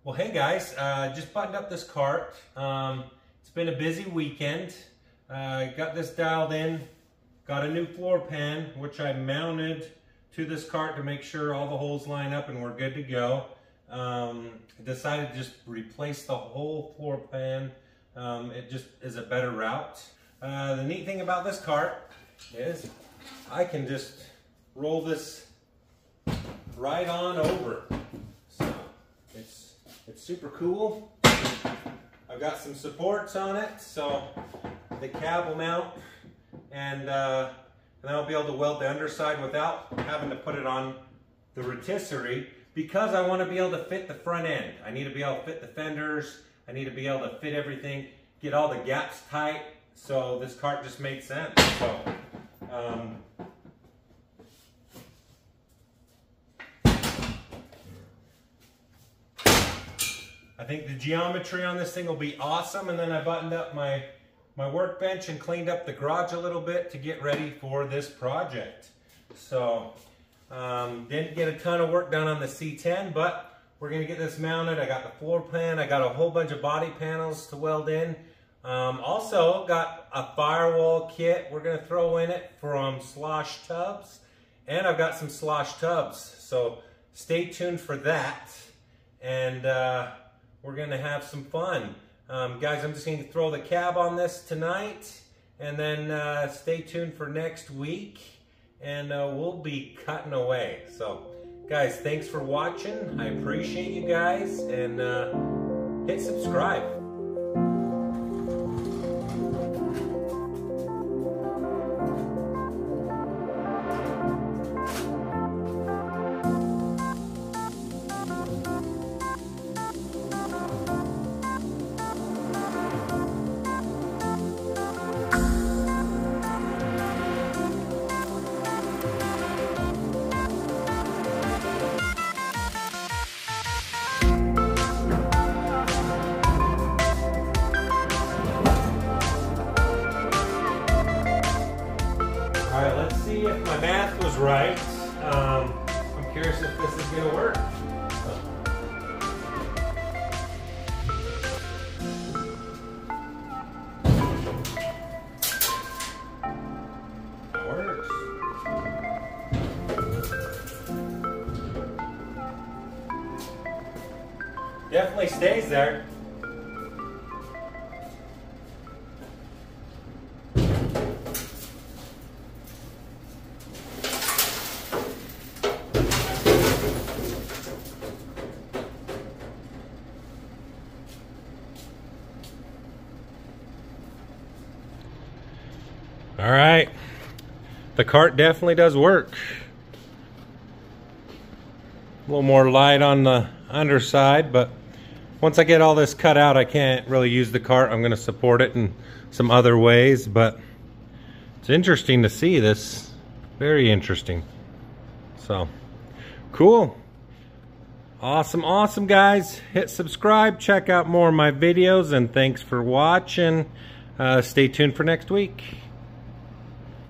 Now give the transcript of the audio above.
Well, hey guys, just buttoned up this cart. It's been a busy weekend. Got this dialed in, got a new floor pan, which I mounted to this cart to make sure all the holes line up and we're good to go. Decided to just replace the whole floor pan. It just is a better route. The neat thing about this cart is I can just roll this right on over. So it's super cool. I've got some supports on it, so the cab will mount, and I'll be able to weld the underside without having to put it on the rotisserie, because I want to be able to fit the front end. I need to be able to fit the fenders. I need to be able to fit everything, get all the gaps tight. So this cart just made sense. So I think the geometry on this thing will be awesome. And then I buttoned up my workbench and cleaned up the garage a little bit to get ready for this project. So didn't get a ton of work done on the C10, but we're gonna get this mounted. I got the floor pan, I got a whole bunch of body panels to weld in. Also got a firewall kit we're gonna throw in it from Slosh Tubs, and I've got some Slosh Tubs, so stay tuned for that. And we're gonna have some fun. Guys, I'm just going to throw the cab on this tonight, and then stay tuned for next week, and we'll be cutting away. So, guys, thanks for watching. I appreciate you guys, and hit subscribe. Alright, let's see if my math was right. I'm curious if this is going to work. That works. Definitely stays there. All right, the cart definitely does work. A little more light on the underside, but once I get all this cut out, I can't really use the cart. I'm gonna support it in some other ways, but it's interesting to see this. Very interesting. So, cool. Awesome, guys. Hit subscribe, check out more of my videos, and thanks for watching. Stay tuned for next week.